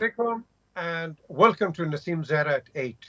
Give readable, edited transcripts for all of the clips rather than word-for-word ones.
Alaikum and welcome to Naseem Zahra at 8.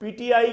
PTI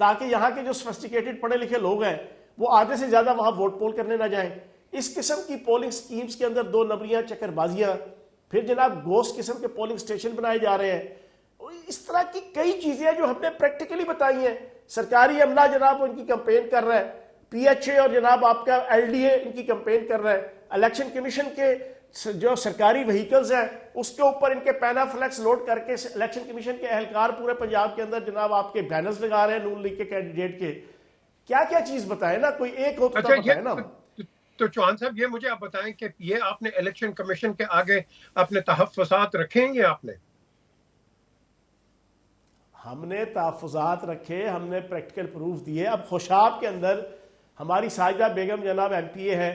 تاکہ یہاں کے جو سفسٹیکیٹڈ پڑھے لکھے لوگ ہیں وہ آدھے سے زیادہ وہاں ووٹ پول کرنے نہ جائیں. اس قسم کی پولنگ سکیمز کے اندر 2 نمبریاں، چکر بازیاں، پھر جناب گوشت قسم کے پولنگ سٹیشن بنائے جا رہے ہیں. اس طرح کی کئی چیزیں ہیں جو ہم نے پریکٹیکلی بتائی ہیں. سرکاری عملہ جناب ان کی کمپین کر رہا ہے، پی ایچ اے اور جناب آپ کا ایل ڈی اے ان کی کمپین کر رہا ہے. الیکشن کمیشن کے جو سرکاری وہیکلز ہیں اس کے اوپر ان کے پینا فلیکس لوڈ کر کے الیکشن کمیشن کے اہلکار پورے پنجاب کے اندر جناب آپ کے بینرز لگا رہے ہیں نون لیگ کے کینڈیڈیٹ کے. کیا کیا چیز بتائے نا، کوئی ایک ہو تو بتائے نا. تو چوہان صاحب یہ مجھے آپ بتائیں کہ یہ آپ نے الیکشن کمیشن کے آگے اپنے تحفظات رکھے ہیں؟ یہ آپ نے؟ ہم نے تحفظات رکھے، ہم نے پریکٹیکل پروف دیے. اب خوشاب کے اندر ہماری ساجدہ بیگم جناب ایم پی اے ہے،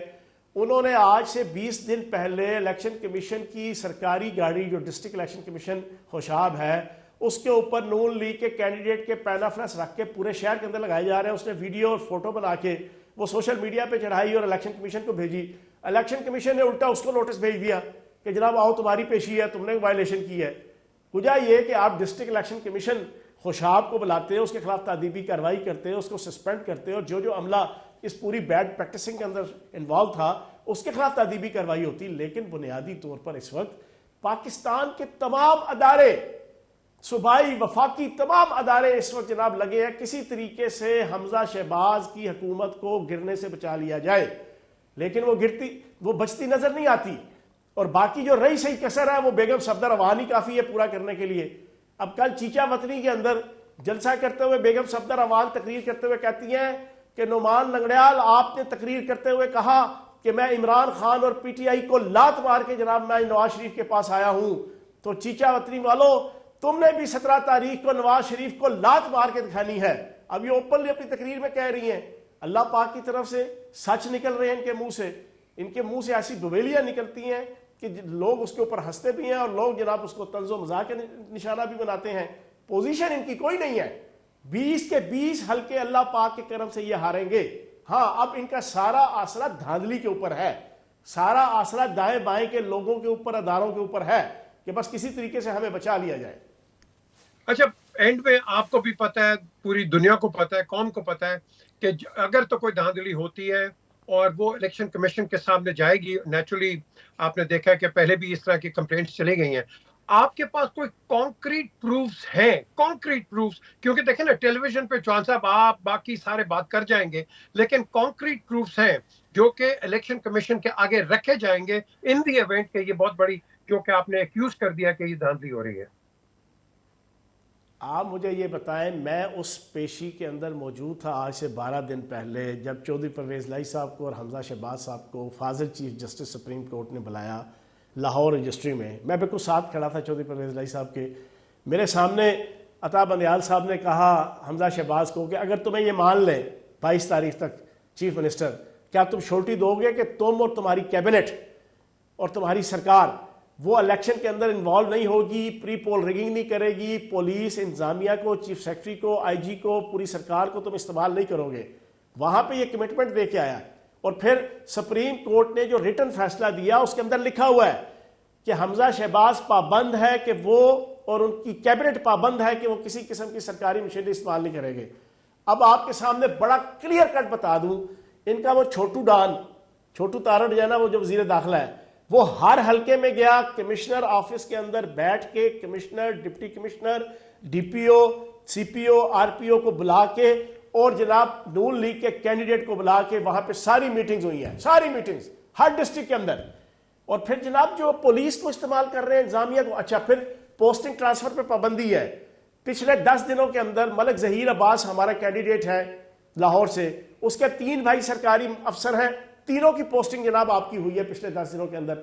انہوں نے آج سے 20 دن پہلے الیکشن کمیشن کی سرکاری گاڑی جو ڈسٹرکٹ الیکشن کمیشن خوشاب ہے اس کے اوپر نون لیگ کے کینڈیڈیٹ کے پینا فلیکس رکھ کے پورے شہر کے اندر لگائے جا رہے ہیں. اس نے ویڈیو اور فوٹو بنا کے وہ سوشل میڈیا پہ چڑھائی اور الیکشن کمیشن کو بھیجی. الیکشن کمیشن نے الٹا اس کو نوٹس بھیج دیا کہ جناب آؤ تمہاری پیشی ہے، تم نے وائلیشن کی ہے. وجہ یہ کہ آپ ڈسٹرکٹ الیکشن کمیشن خوشاب کو بلاتے ہیں، اس کے خلاف تعدیبی کارروائی کرتے ہیں، اس کو سسپینڈ کرتے ہیں، اور جو عملہ اس پوری بیڈ پریکٹسنگ کے اندر انوالو تھا اس کے خلاف تعدیبی کارروائی ہوتی. لیکن بنیادی طور پر اس وقت پاکستان کے تمام ادارے، صوبائی وفاقی تمام ادارے اس وقت جناب لگے ہیں کسی طریقے سے حمزہ شہباز کی حکومت کو گرنے سے بچا لیا جائے. لیکن وہ بچتی نظر نہیں آتی. اور باقی جو رہی صحیح کسر ہے وہ بیگم صفدر اوان ہی کافی ہے پورا کرنے کے لیے. اب کل چیچا وطنی کے اندر جلسہ کرتے ہوئے بیگم صفدر اوان تقریر کرتے ہوئے کہتی ہیں کہ نعمان لنگڑیال آپ نے تقریر کرتے ہوئے کہا کہ میں عمران خان اور پی ٹی آئی کو لات مار کے جناب میں نواز شریف کے پاس آیا ہوں. تو چیچا وطنی والو تم نے بھی 17 تاریخ کو نواز شریف کو لات مار کے دکھانی ہے. اب یہ اوپنلی اپنی تقریر میں کہہ رہی ہیں. اللہ پاک کی طرف سے سچ نکل رہے ہیں ان کے منہ سے ایسی بویلیاں نکلتی ہیں کہ لوگ اس کے اوپر ہنستے بھی ہیں اور لوگ جناب اس کو طنز و مزاح کے نشانہ بھی بناتے ہیں. پوزیشن ان کی کوئی نہیں ہے. 20 کے 20 حلقے اللہ پاک کے کرم سے یہ ہاریں گے. ہاں اب ان کا سارا آسرا دھاندلی کے اوپر ہے، سارا آسرا دائیں بائیں کے لوگوں کے اوپر، اداروں کے اوپر ہے کہ بس کسی طریقے سے ہمیں بچا لیا جائے. اچھا، اینڈ میں آپ کو بھی پتا ہے، پوری دنیا کو پتا ہے، قوم کو پتا ہے کہ اگر تو کوئی دھاندلی ہوتی ہے اور وہ الیکشن کمیشن کے سامنے جائے گی، نیچرلی آپ نے دیکھا کہ پہلے بھی اس طرح کی کمپلینٹس چلی گئی ہیں. آپ کے پاس کوئی کانکریٹ پروفز ہیں؟ کانکریٹ پروفز، کیونکہ دیکھیں نا ٹیلی ویژن پہ جوان صاحب آپ باقی سارے بات کر جائیں گے، لیکن کانکریٹ پروفز ہیں جو کہ الیکشن کمیشن کے آگے رکھے جائیں گے ان دی ایونٹ کہ یہ بہت بڑی، جو کہ آپ نے ایکیوز کر دیا کہ یہ دھاندلی ہو رہی ہے. آپ مجھے یہ بتائیں، میں اس پیشی کے اندر موجود تھا آج سے 12 دن پہلے جب چودھری پرویز لائی صاحب کو اور حمزہ شہباز صاحب کو فاضل چیف جسٹس سپریم کورٹ نے بلایا لاہور رجسٹری میں. میں بالکل ساتھ کھڑا تھا چودھری پرویز لائی صاحب کے. میرے سامنے عطا بندیال صاحب نے کہا حمزہ شہباز کو کہ اگر تمہیں یہ مان لیں 22 تاریخ تک چیف منسٹر، کیا تم شورٹی دو گے کہ تم اور تمہاری کیبنٹ اور تمہاری سرکار وہ الیکشن کے اندر انوالو نہیں ہوگی، پری پول ریگنگ نہیں کرے گی، پولیس انتظامیہ کو، چیف سیکرٹری کو، آئی جی کو، پوری سرکار کو تم استعمال نہیں کرو گے؟ وہاں پہ یہ کمٹمنٹ دے کے آیا. اور پھر سپریم کورٹ نے جو ریٹن فیصلہ دیا اس کے اندر لکھا ہوا ہے کہ حمزہ شہباز پابند ہے کہ وہ اور ان کی کیبنٹ پابند ہے کہ وہ کسی قسم کی سرکاری مشینری استعمال نہیں کریں گے. اب آپ کے سامنے بڑا کلیئر کٹ بتا دوں، ان کا وہ چھوٹو تارڑ جو ہے نا، وہ جو وزیر داخلہ ہے، وہ ہر حلقے میں گیا، کمشنر آفس کے اندر بیٹھ کے commissioner, deputy commissioner, D P O, C P O, R P O کو بلا کے اور جناب نون لیگ کے کینڈیڈیٹ کو بلا کے وہاں پہ ساری میٹنگز ہوئی ہیں، ساری میٹنگز ہر ڈسٹرکٹ کے اندر. اور پھر جناب جو پولیس کو استعمال کر رہے ہیں انتظامیہ کو، اچھا پھر پوسٹنگ ٹرانسفر پہ پابندی ہے. پچھلے 10 دنوں کے اندر ملک ظہیر عباس ہمارا کینڈیڈیٹ ہے لاہور سے، اس کے 3 بھائی سرکاری افسر ہیں، تینوں کی پوسٹنگ جناب آپ کی ہوئی ہے پچھلے 10 دنوں کے اندر.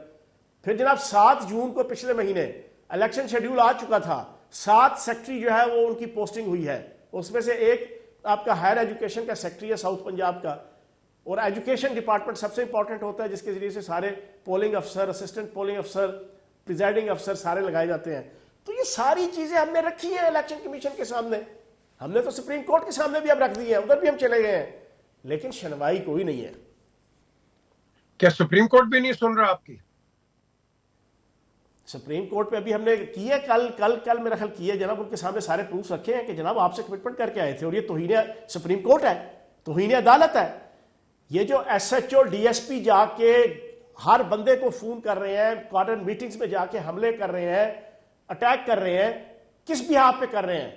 پھر جناب 7 جون کو پچھلے مہینے الیکشن شیڈیول آ چکا تھا، 7 سیکٹری جو ہے وہ ان کی پوسٹنگ ہوئی ہے. اس میں سے ایک آپ کا ہائر ایجوکیشن کا سیکٹری ہے ساؤتھ پنجاب کا، اور ایجوکیشن ڈپارٹمنٹ سب سے امپورٹنٹ ہوتا ہے جس کے ذریعے سے سارے پولنگ افسر، اسسٹنٹ پولنگ افسر، پریزائڈنگ افسر سارے لگائے جاتے ہیں. تو یہ ساری چیزیں ہم نے رکھی ہیں الیکشن کمیشن کے سامنے، ہم نے تو سپریم کورٹ کے سامنے بھی اب رکھ دی ہیں، ادھر بھی ہم چلے گئے ہیں، لیکن سنوائی کوئی نہیں ہے. کیا سپریم کورٹ بھی نہیں سن رہا آپ کی؟ سپریم کورٹ پہ ابھی ہم نے کی ہے کل میرا خیال کی ہے جناب, ان کے سامنے سارے پروفs رکھے ہیں کہ جناب آپ سے کمٹمنٹ کر کے آئے تھے, اور یہ توہین سپریم کورٹ ہے, توہین عدالت ہے. یہ جو S H O D S P جا کے ہر بندے کو فون کر رہے ہیں, کارڈن میٹنگز میں جا کے حملے کر رہے ہیں, اٹیک کر رہے ہیں, کس بہاف پہ کر رہے ہیں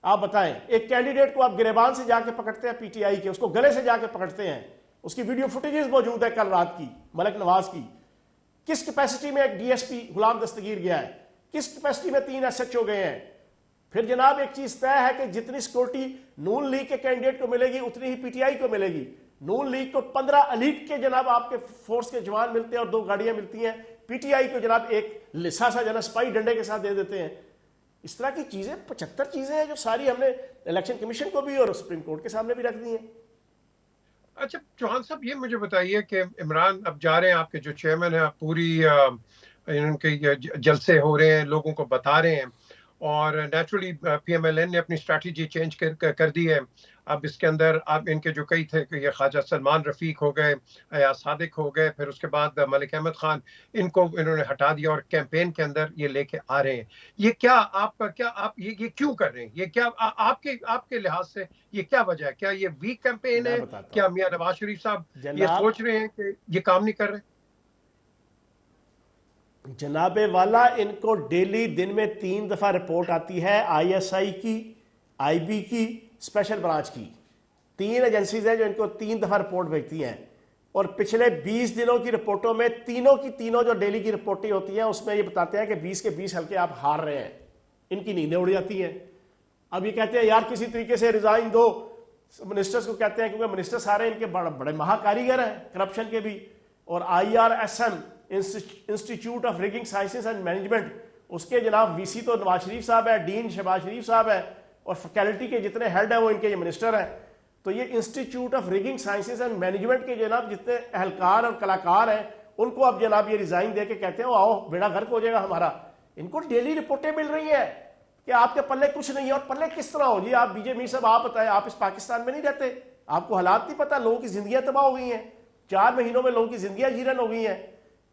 آپ بتائیں؟ ایک کینڈیڈیٹ کو آپ گریبان سے جا کے پکڑتے ہیں پی ٹی آئی کے, اس کو گلے سے جا کے پکڑتے ہیں, اس کی ویڈیو فوٹیجز موجود ہے کل رات کی ملک نواز کی. کس کیپیسٹی میں ایک ڈی ایس پی غلام دستگیر گیا ہے, کس کیپیسٹی میں 3 ایس ایچ او گئے ہیں. پھر جناب ایک چیز طے ہے کہ جتنی سیکورٹی نون لیگ کے کینڈیڈیٹ کو ملے گی اتنی ہی پی ٹی آئی کو ملے گی. نون لیگ کو 15 الیٹ کے جناب آپ کے فورس کے جوان ملتے ہیں اور 2 گاڑیاں ملتی ہیں, پی ٹی آئی کو جناب ایک لسا سا جناب سپاہی ڈنڈے کے ساتھ دے دیتے ہیں. اس طرح کی چیزیں 75 چیزیں ہیں جو ساری ہم نے الیکشن کمیشن کو بھی اور سپریم کورٹ کے سامنے بھی رکھ دی ہیں. اچھا چوہان صاحب, یہ مجھے بتائیے کہ عمران اب جا رہے ہیں, آپ کے جو چیئرمین ہیں, پوری ان کے جلسے ہو رہے ہیں, لوگوں کو بتا رہے ہیں, اور naturally P M L N نے اپنی اسٹریٹجی چینج کر دی ہے. اب اس کے اندر اب ان کے جو کئی تھے کہ یہ خواجہ سلمان رفیق ہو گئے, ایاز صادق ہو گئے, پھر اس کے بعد ملک احمد خان, ان کو انہوں نے ہٹا دیا اور کیمپین کے اندر یہ لے کے آ رہے ہیں. یہ کیا آپ یہ کیوں کر رہے ہیں؟ یہ کیا آپ کے لحاظ سے یہ کیا وجہ ہے؟ کیا یہ ویک کیمپین میں ہے؟ بتاتا کیا ہوں میاں نواز شریف صاحب یہ جناب, سوچ رہے ہیں کہ یہ کام نہیں کر رہے؟ جناب والا ان کو ڈیلی دن میں 3 دفعہ رپورٹ آتی ہے, آئی ایس آئی کی, آئی بی کی, اسپیشل برانچ کی. 3 ایجنسیز ہیں جو ان کو 3 دفعہ رپورٹ بھیجتی ہیں, اور پچھلے 20 دنوں کی رپورٹوں میں تینوں جو ڈیلی کی رپورٹیں ہوتی ہیں اس میں یہ بتاتے ہیں کہ 20 کے 20 حلقے آپ ہار رہے ہیں. ان کی نیندیں اڑ جاتی ہیں. اب یہ کہتے ہیں یار کسی طریقے سے ریزائن دو, منسٹرز کو کہتے ہیں, کیونکہ منسٹر سارے ان کے بڑے مہا کاریگر ہیں کرپشن کے بھی. اور I R S M institute of rigging sciences and management, اس کے جناب وی سی تو نواز شریف صاحب ہے, ڈین شہباز شریف صاحب ہے, اور فیکلٹی کے جتنے ہیڈ ہیں وہ ان کے یہ منسٹر ہیں. تو یہ institute of rigging sciences and management کے جناب جتنے اہلکار اور کلاکار ہیں ان کو اب جناب یہ ریزائن دے کے کہتے ہیں آؤ بیڑا غرق ہو جائے گا ہمارا. ان کو ڈیلی رپورٹیں مل رہی ہیں کہ آپ کے پلے کچھ نہیں ہے. اور پلے کس طرح ہو جی؟ آپ بی جے میر صاحب آپ بتائیں, آپ اس پاکستان میں نہیں رہتے, آپ کو حالات نہیں پتہ, لوگوں کی زندگیاں تباہ ہو گئی ہیں. 4 مہینوں میں لوگوں کی زندگیاں جیرن ہو گئی ہیں.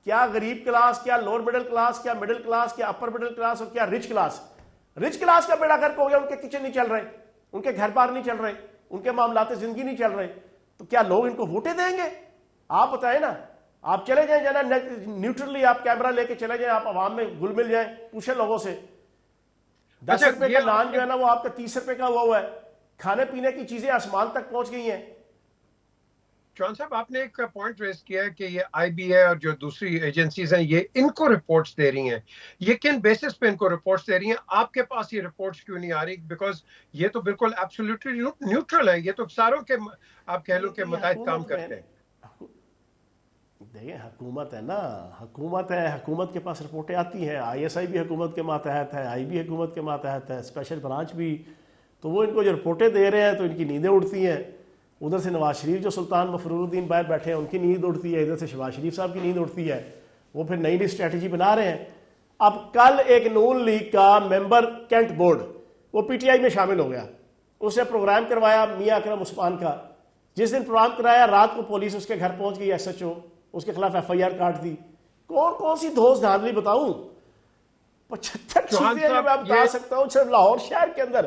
کیا غریب کلاس, کیا لوور مڈل کلاس, کیا مڈل کلاس, کیا اپر مڈل کلاس, اور کیا رچ کلاس. رچ کلاس کا بیڑا غرق ہو گیا, ان کے کچن نہیں چل رہے, ان کے گھر بار نہیں چل رہے, ان کے معاملات زندگی نہیں چل رہے. تو کیا لوگ ان کو ووٹیں دیں گے؟ آپ بتائیں نا. آپ چلے جائیں جانا نیوٹرلی, آپ کیمرہ لے کے چلے جائیں, آپ عوام میں گل مل جائیں, پوچھیں لوگوں سے. 10 روپے کا نان جو ہے نا وہ آپ کا 30 روپے کا ہوا ہے. کھانے پینے کی چیزیں آسمان تک پہنچ گئی ہیں. چوہان صاحب, آپ نے ایک پوائنٹ ریز کیا ہے کہ یہ آئی بی ہے اور جو دوسری ایجنسیز ہیں یہ ان کو رپورٹس دے رہی ہیں. یہ کن بیسس پہ ان کو رپورٹس دے رہی ہیں؟ آپ کے پاس یہ رپورٹس کیوں نہیں آ رہی؟ بیکاز یہ تو بالکل ایبسولوٹلی نیوٹرل ہے, یہ تو ساروں کے آپ کہہ لو کہ متحد کام کرتے ہیں. دیکھیں حکومت ہے نا, حکومت ہے, حکومت کے پاس رپورٹیں آتی ہیں. آئی ایس آئی بھی حکومت کے ماتحت ہے, آئی بی حکومت کے ماتحت ہے, اسپیشل برانچ بھی. تو وہ ان کو جو رپورٹیں دے رہے ہیں تو ان کی نیندیں اڑتی ہیں. ادھر سے نواز شریف جو سلطان مفرور الدین باہر بیٹھے ہیں ان کی نیند اڑتی ہے, ادھر سے شہباز شریف صاحب کی نیند اڑتی ہے. وہ پھر نئی اسٹریٹجی بنا رہے ہیں. اب کل ایک نون لیگ کا ممبر کینٹ بورڈ وہ پی ٹی آئی میں شامل ہو گیا, اس نے پروگرام کروایا میاں اکرم عثمان کا. جس دن پروگرام کرایا رات کو پولیس اس کے گھر پہنچ گئی, ایس ایچ او اس کے خلاف ایف آئی آر کاٹ دی. کون سی دھوس دھاندلی بتاؤں, 75 چیزیں جو میں بتا سکتا ہوں صرف لاہور شہر کے اندر.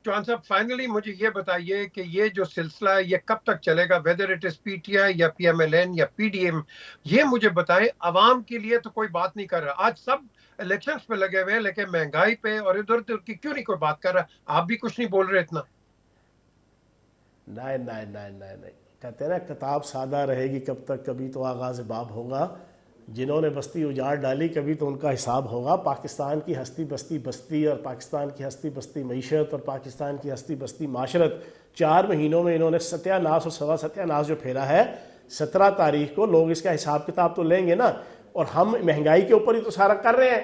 چوہان صاحب فائنلی مجھے یہ بتائیے کہ یہ جو سلسلہ ہے یہ کب تک چلے گا؟ Whether it is P T I یا پی ایم ایل این یا پی ڈی ایم, یہ مجھے بتائیں. عوام کے لیے تو کوئی بات نہیں کر رہا. آج سب الیکشنز پہ لگے ہوئے ہیں, لیکن مہنگائی پہ اور ادھر ادھر کی کیوں نہیں کوئی بات کر رہا؟ آپ بھی کچھ نہیں بول رہے اتنا. نہیں کہتے ہیں نا کتاب سادہ رہے گی کب تک, کبھی تو آغاز باب ہوگا. جنہوں نے بستی اجاڑ ڈالی کبھی تو ان کا حساب ہوگا. پاکستان کی ہستی بستی اور پاکستان کی ہستی بستی معیشت اور پاکستان کی ہستی بستی معاشرت 4 مہینوں میں انہوں نے ستیہ ناس اور سوا ستیہ ناس جو پھیرا ہے. 17 تاریخ کو لوگ اس کا حساب کتاب تو لیں گے نا. اور ہم مہنگائی کے اوپر ہی تو سارا کر رہے ہیں.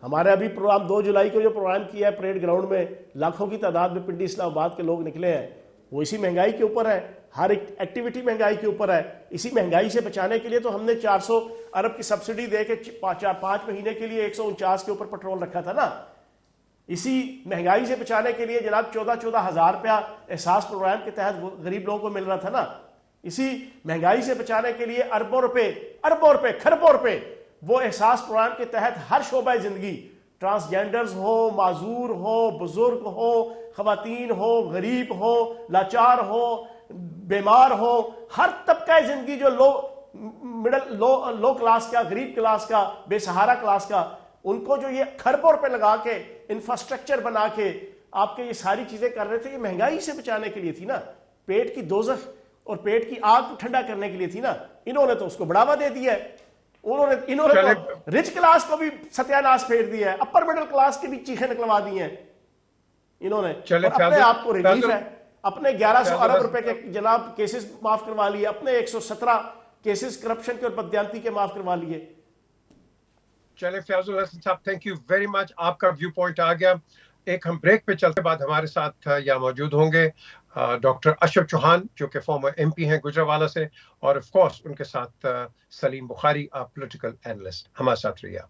ہمارے ابھی پروگرام 2 جولائی کو جو پروگرام کیا ہے پریڈ گراؤنڈ میں, لاکھوں کی تعداد میں پنڈی اسلام آباد کے لوگ نکلے ہیں, وہ اسی مہنگائی کے اوپر ہے. ہر ایک ایکٹیویٹی مہنگائی کے اوپر ہے. اسی مہنگائی سے بچانے کے لیے تو ہم نے 400 ارب کی سبسڈی دے کے 5 مہینے کے لیے 149 کے اوپر پیٹرول رکھا تھا نا. اسی مہنگائی سے بچانے کے لیے جناب 14,000 روپیہ احساس پروگرام کے تحت غریب لوگوں کو مل رہا تھا نا. اسی مہنگائی سے بچانے کے لیے اربوں روپے کھربوں روپے وہ احساس پروگرام کے تحت ہر شعبہ زندگی، ٹرانسجینڈرز ہو، معذور ہو، بزرگ ہو، خواتین ہو، غریب ہو، لاچار ہو، بیمار ہو، ہر طبقہ زندگی جو لو کلاس کا، غریب کلاس کا، بے سہارا کلاس کا، ان کو جو یہ کھربوں روپے لگا کے انفراسٹرکچر بنا کے آپ کے یہ ساری چیزیں کر رہے تھے، یہ مہنگائی سے بچانے کے لیے تھی نا، پیٹ کی دوزخ اور پیٹ کی آگ کو ٹھنڈا کرنے کے لیے تھی نا. انہوں نے تو اس کو بڑھاوا دے دیا ہے. انہوں نے تو رچ کلاس کو بھی ستیہ ناش پھیر دیا ہے، اپر مڈل کلاس کی بھی چیخیں نکلوا دی ہیں انہوں نے. اور اپنے آپ کو ریلیف ہے، اپنے 1100 ارب روپے کے جناب کیسز معاف کروا لیے، اپنے 117 کیسز کرپشن کے اور بددیانتی کے معاف کروا لیے. چلے فیاض الحسن صاحب، تھینک یو ویری مچ، آپ کا ویو پوائنٹ آ گیا. ایک ہم بریک پہ چلتے بعد ہمارے ساتھ یہاں موجود ہوں گے ڈاکٹر اشرف چوہان جو کہ فارمر ایم پی ہیں گجرانوالہ سے، اور آف کورس ان کے ساتھ سلیم بخاری پولیٹیکل اینالسٹ. ہمارے ساتھ رہیے آپ.